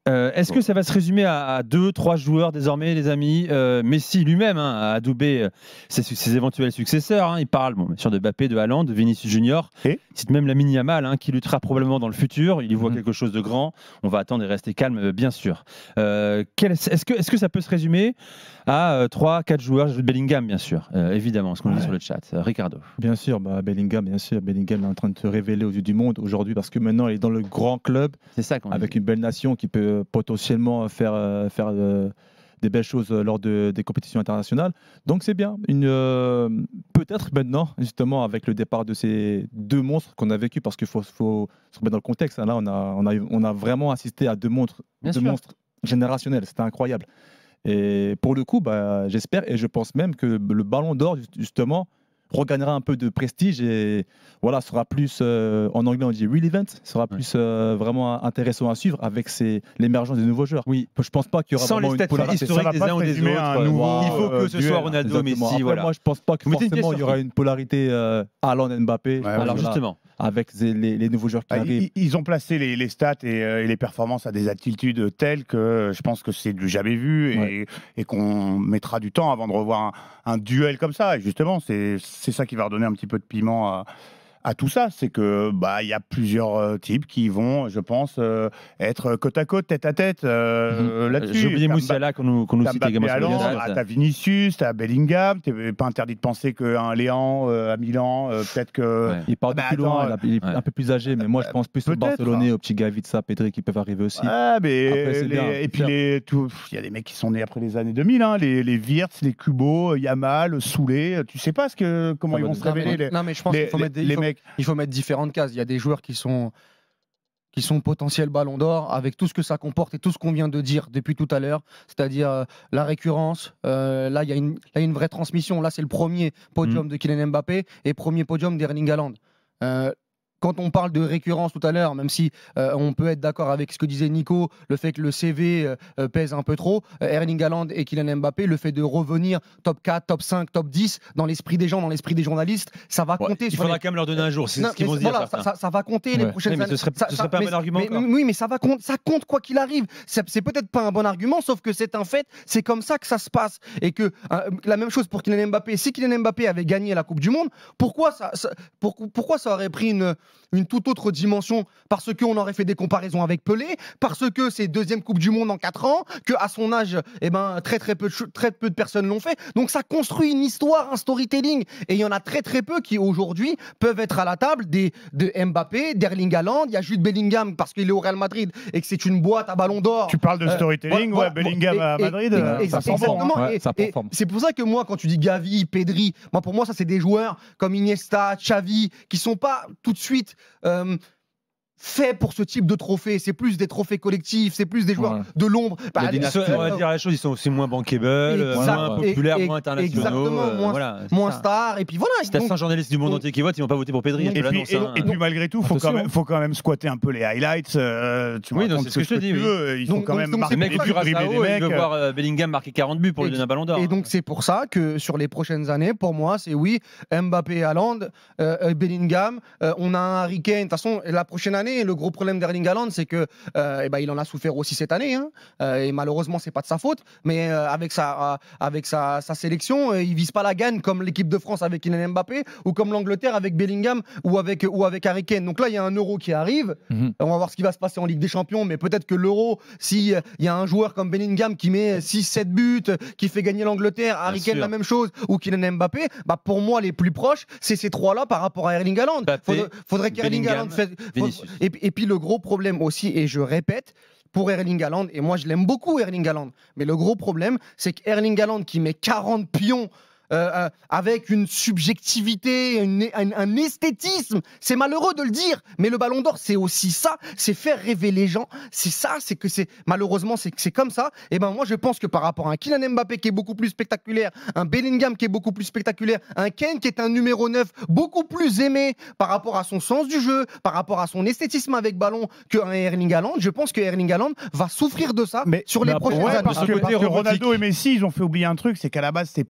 Est-ce que ça va se résumer à 2-3 joueurs désormais, les amis? Messi lui-même a adoubé ses éventuels successeurs. Il parle bien sûr de Mbappé, de Haaland, de Vinicius Junior. Et c'est même Lamine Yamal qui luttera probablement dans le futur. Il y voit quelque chose de grand. On va attendre et rester calme, bien sûr. Est-ce que ça peut se résumer à 3-4 joueurs? Bellingham, bien sûr, évidemment, ce qu'on dit sur le chat. Ricardo. Bien sûr, Bellingham, bien sûr. Bellingham est en train de se révéler aux yeux du monde aujourd'hui parce que maintenant il est dans le grand club. C'est ça qu'on avec dit. une belle nation qui peut potentiellement faire des belles choses lors des compétitions internationales. Donc c'est bien. Peut-être maintenant, justement, avec le départ de ces deux monstres qu'on a vécu, parce qu'il faut se remettre dans le contexte. Là, on a vraiment assisté à deux monstres générationnels. C'était incroyable. Et pour le coup, j'espère et je pense même que le Ballon d'Or, justement, regagnera un peu de prestige et voilà, sera plus, en anglais on dit relevant, sera plus vraiment intéressant à suivre avec l'émergence des nouveaux joueurs. Oui. Je pense pas qu'il y aura sans les vraiment statuts historiques des uns ou des autres. Il faut que ce soit Ronaldo, Exactement. Messi. Après, Voilà. moi, je pense pas que forcément il y aura une polarité Haaland, Mbappé. Alors justement, avec les nouveaux joueurs qui arrivent. Ils ont placé les stats et les performances à des altitudes telles que je pense que c'est du jamais vu et qu'on mettra du temps avant de revoir un duel comme ça. Et justement, c'est ça qui va redonner un petit peu de piment à tout ça. C'est que il y a plusieurs types qui vont, je pense, être côte à côte, tête à tête là-dessus. J'ai oublié Moussiala qu'on nous cite également sur le chat. T'as Vinicius, t'as Bellingham. T'es pas interdit de penser qu'un Léan à Milan, peut-être que... Il part depuis loin, il est un peu plus âgé, mais moi je pense plus aux Barcelonais, aux petits Gavitsa, Pedri qui peuvent arriver aussi. Et puis il y a des mecs qui sont nés après les années 2000, les Wirtz, les Kubo, Yamal, Soulé. Tu sais pas comment ils vont se révéler. Non, mais je pense qu'il faut mettre les mecs. Il faut mettre différentes cases. Il y a des joueurs qui sont potentiels Ballon d'Or avec tout ce que ça comporte et tout ce qu'on vient de dire depuis tout à l'heure, c'est-à-dire la récurrence. Là, il y a une vraie transmission. Là, c'est le premier podium de Kylian Mbappé et premier podium d'Erling Haaland. Quand on parle de récurrence tout à l'heure, même si on peut être d'accord avec ce que disait Nico, le fait que le CV pèse un peu trop, Erling Haaland et Kylian Mbappé, le fait de revenir top 4, top 5, top 10 dans l'esprit des gens, dans l'esprit des journalistes, ça va compter. Il faudra quand même leur donner un jour, c'est ce qu'ils vont se dire. Voilà, ça va compter les prochaines années. Ce serait pas un bon argument. Oui, mais ça compte quoi qu'il arrive. C'est peut-être pas un bon argument, sauf que c'est un fait, c'est comme ça que ça se passe. Et que la même chose pour Kylian Mbappé. Si Kylian Mbappé avait gagné la Coupe du Monde, pourquoi ça aurait pris une toute autre dimension? Parce qu'on aurait fait des comparaisons avec Pelé, parce que c'est deuxième Coupe du Monde en 4 ans, qu'à son âge, très peu de personnes l'ont fait. Donc ça construit une histoire, un storytelling. Et il y en a très peu qui aujourd'hui peuvent être à la table de Mbappé, d'Erling Haaland. Il y a Jude Bellingham parce qu'il est au Real Madrid et que c'est une boîte à Ballon d'Or. Tu parles de storytelling, Bellingham à Madrid. Exactement. C'est pour ça que moi, quand tu dis Gavi, Pedri, pour moi, ça c'est des joueurs comme Iniesta, Xavi, qui sont pas tout de suite fait pour ce type de trophée. C'est plus des trophées collectifs, c'est plus des joueurs de l'ombre. On va dire la chose, ils sont aussi moins bankable, moins populaires, moins internationaux. Exactement, moins stars. Et puis voilà. Si t'as 100 journalistes du monde entier qui votent, ils vont pas voter pour Pedri. Et puis malgré tout, faut quand même squatter un peu les highlights. Oui, c'est ce que je te dis. Il faut quand même marquer des buts. Il veut voir Bellingham marquer 40 buts pour lui donner un Ballon d'Or. Et donc c'est pour ça que sur les prochaines années, pour moi, c'est Mbappé, Haaland, Bellingham. On a un Harry Kane. De toute façon, la prochaine année, le gros problème d'Erling Haaland, c'est que il en a souffert aussi cette année, et malheureusement c'est pas de sa faute, mais avec sa sélection, il vise pas la gagne comme l'équipe de France avec Kylian Mbappé ou comme l'Angleterre avec Bellingham ou avec Harry Kane. Donc là il y a un Euro qui arrive, on va voir ce qui va se passer en Ligue des Champions, mais peut-être que l'Euro, si il y a un joueur comme Bellingham qui met 6-7 buts, qui fait gagner l'Angleterre, Harry Kane la même chose, ou Kylian Mbappé, pour moi les plus proches c'est ces trois-là par rapport à Erling Haaland. Faudrait qu'Erling Haaland et puis le gros problème aussi, et je répète, pour Erling Haaland, et moi je l'aime beaucoup Erling Haaland, mais le gros problème c'est qu'Erling Haaland qui met 40 pions avec une subjectivité, un esthétisme. C'est malheureux de le dire, mais le Ballon d'Or, c'est aussi ça, c'est faire rêver les gens. C'est ça, malheureusement, c'est comme ça. Et moi, je pense que par rapport à un Kylian Mbappé qui est beaucoup plus spectaculaire, un Bellingham qui est beaucoup plus spectaculaire, un Kane qui est un numéro 9 beaucoup plus aimé par rapport à son sens du jeu, par rapport à son esthétisme avec ballon qu'un Erling Haaland, je pense que Erling Haaland va souffrir de ça sur les prochaines années. Parce que Ronaldo et Messi, ils ont fait oublier un truc, c'est qu'à la base, c'est